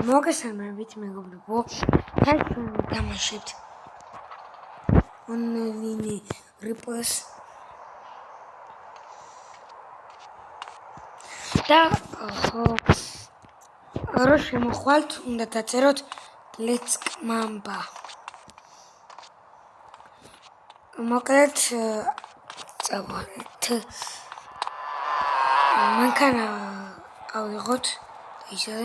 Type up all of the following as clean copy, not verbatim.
მოგესალმებით მეგობრებო, დღეს დავამშვიდ online replays და რო შემოხვალთ, უნდა დაწეროთ let's mamba. მოკლედ წავალთ. მანქანა ავიღოთ ისე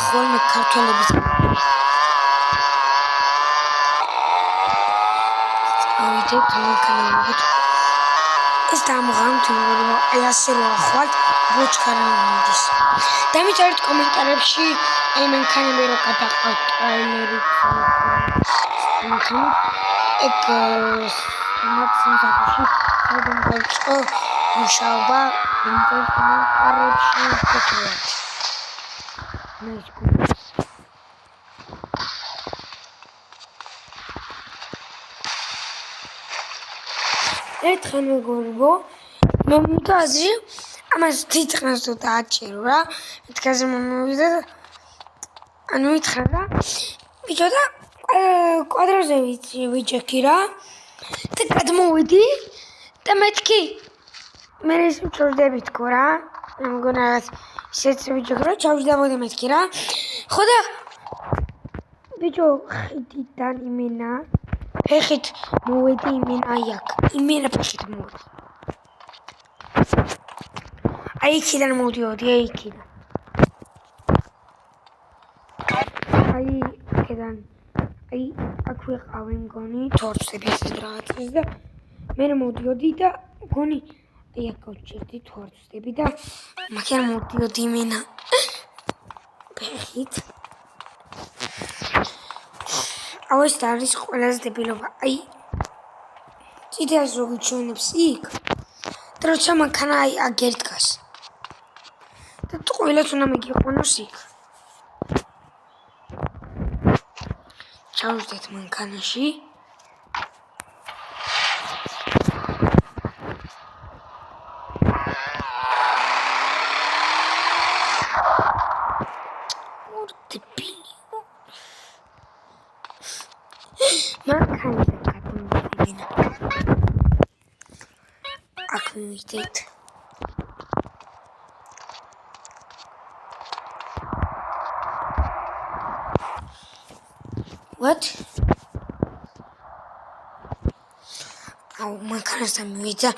ხოლმე ქართველების ავიდეთ მანქანაობით ეს დამღამთ რომ ასე რომ ახვალთ ბოჩქარანის დამიწერეთ კომენტარებში აი მანქანები რო გადაყავთ ტრეილერით მანქანა ეგ მაქსიმუმში სადამ გავწყო მუშაობა დამიწერეთ კომენტარებში გეჩვენოთ ერთხელ მეგობრებო მე მითაზრი ამას თითქმის თუ დააჭირო რა მეთქაზე მომივიდა ანუ ითხრა რა ბიჭო და კვადრაზე ვიჭექი რა და გადმოვიდი და მეთქი მე ის ვჭრდები თქო რა მეგონა ისეც ვიჭექი რა ჩავჯდებოდი მეთქი რა ხო და ბიჭო ხიდიდან იმენა ფეხით მოვედი იმენა იმენა ფეხით მოვედი აი იქიდან მოვდიოდი აი იქიდან აი იქიდან აი აქ ვიყავი მგონი თორცები ეს რაღაცის და მე მოვდიოდი და მგონი აი აქ გავჭერდი თორცები და მაგერ მოვდიოდი იმენა ფეხით აუ ეს არის ყველაზე დებილობა აი წითელს რო გიჩვენებს იქ და როცა მანქანა აი აგერ დგას და ყველას უნდა მიგიყვანოს იქ ჩავждეთ მანქანაში Aktivität. What? Oh, man kann es dann wieder.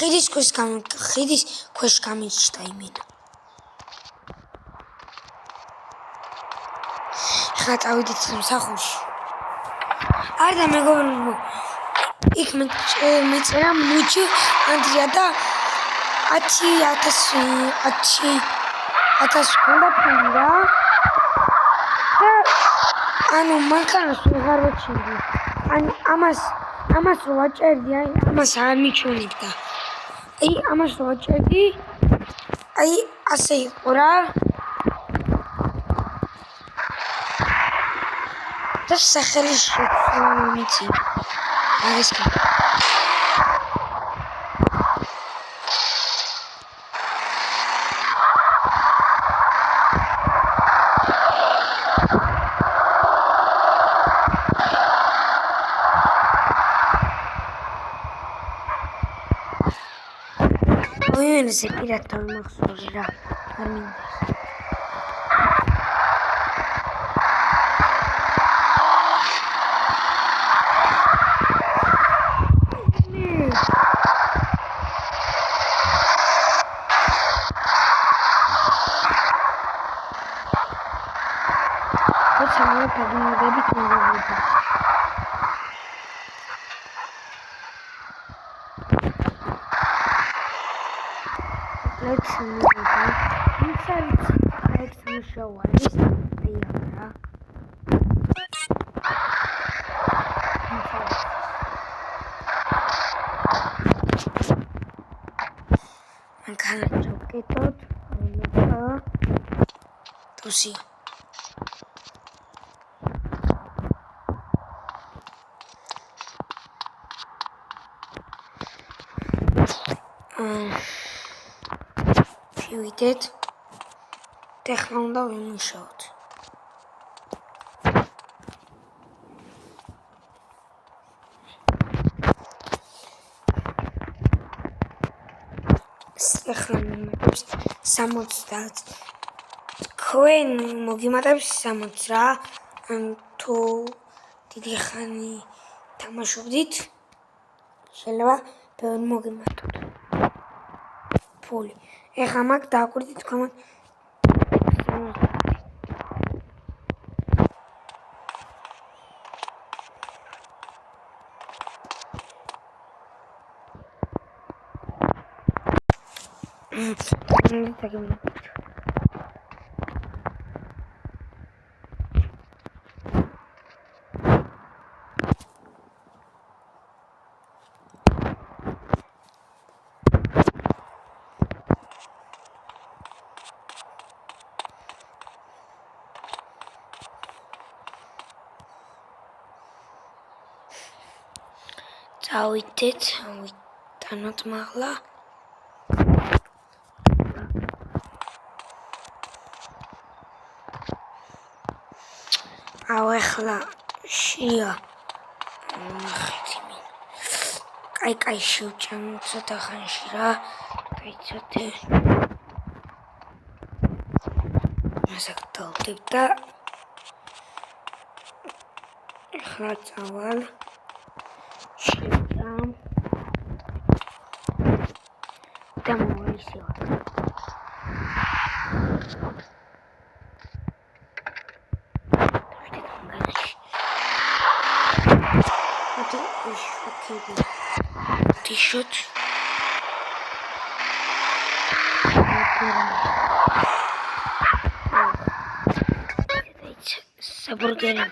Redis kusch kam ich steimen. Hat auch die zum Sachus. Arda me governmo. იქ მეწერა მუჭი ანდრია და 10,000 ქონდა ფული რა და ანუ მანქანას ვეღარ ვაჭერდი ანუ ამას რო ვაჭერდი აი ამას არ მიჩვენებდა აი ამას რო ვაჭერდი აი ასე იყო რა და სახელი შემიცი არის კი ოინე ზე პირათა მახსოვს რა არ მინდა მოკლედ მოვიდა. ვინც არის ეს მუშაობა არის აი რა. მანქანა ჩავკეთოთ. თუსი. შევიდეთ. ახლა უნდა ვიმუშაოთ. ახლა მომატებს 60. თქვენ მოგიმატებს 60 რა. თუ დიდი ხანი თამაშობდით, შეიძლება ბევრი მოგიმატოთ. ფული. ეხლა მაგ დააკვირდით თქვენ წავიდეთ, ვიტანოთ მაღლა. ახლა შია. კაი შევჭამ ცოტა ხანში რა. დაიცოდე. მასაკ დავდებ და ახლა წავალ. შევჭამ. და მოისვა. T-shirt. Saburgeri.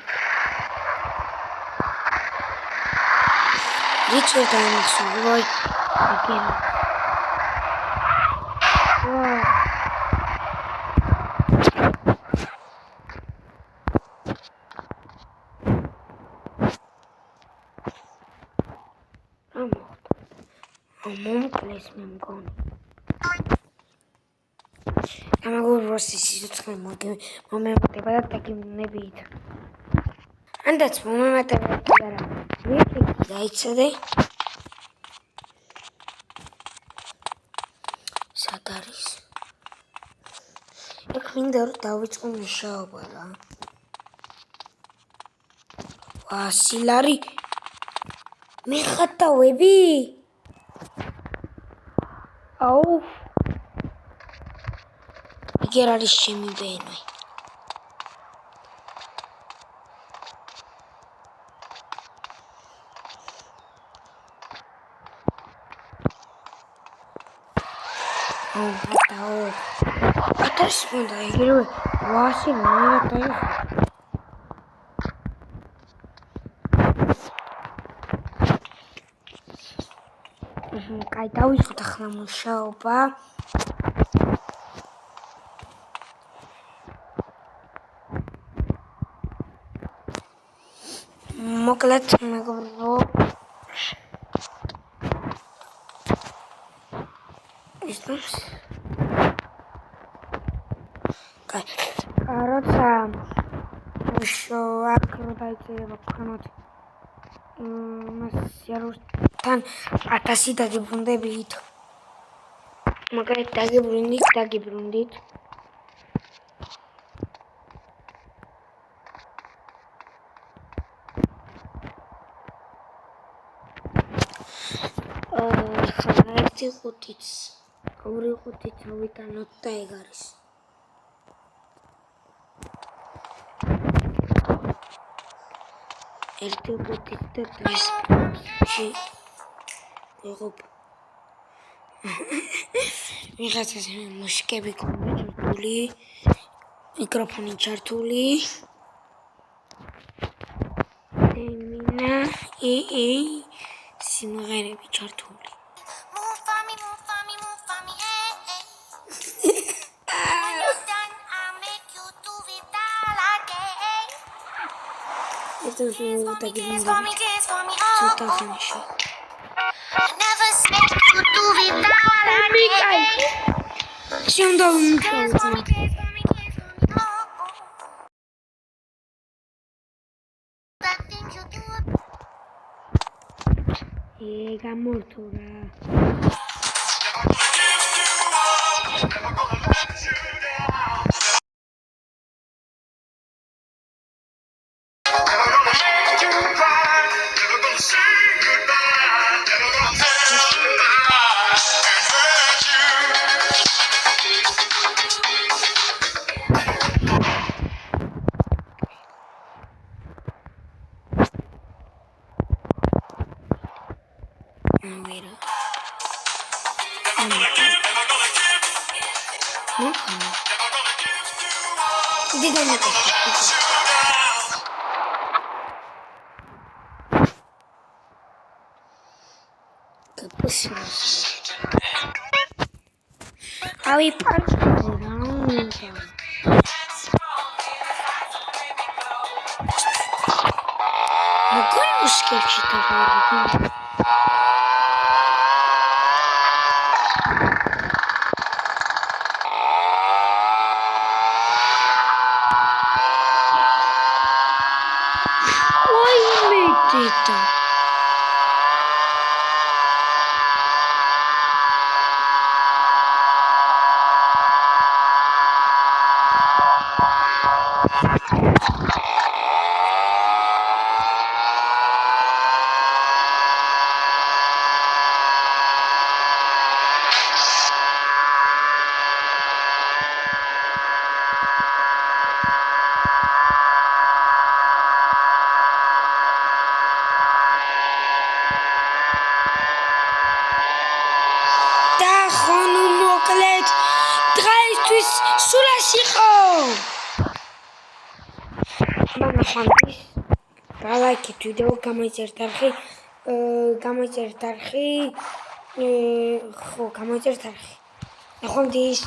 Richard Anderson. Roy. Again. Wow. მომკლეს მე მგონი. ამაგუროსი სიცოცხლე მომემატება და დაგიმნებით. ანდაც მომემატება და რა. ვიქი დაიცადე. სად არის? ეგ მინდა რომ დავიწყო მუშაობა რა. ვასილარი მიხატავები? აუ ეგერ არის ჩემი ბენვი. აუ ატას უნდა ეგრევე ვასი მერა დაიხო. კაი დავიხოთ ახლა მუშაობა. მოკლედ მეგობრო ისწრებს. კაი როცა მუშაობა დაიწერება ქვემოთ მასიაროსთან 1000 დაგიბრუნდებით. მაგალითად დაგიბრუნდით. ერთი ხუთიც, ორი ხუთიც ავიტანოთ და ეგ არის. ერთი ხუთიც და 10 ვიღობ. ვიღაცას მუსიკები ქონდა ჩართული, მიკროფონი ჩართული. ემინა სიმღერები ჩართული. Это уже вот так и цвета хорошо. Всем доброго утра. Gamortura. Иди дай мне так. Ай, пожалуйста. Какой мускетчик-то говорит? Это. Лайкით ვიდეო, გამოიწერთ არხი, ხო, გამოიწერთ არხი. ნახვამდის.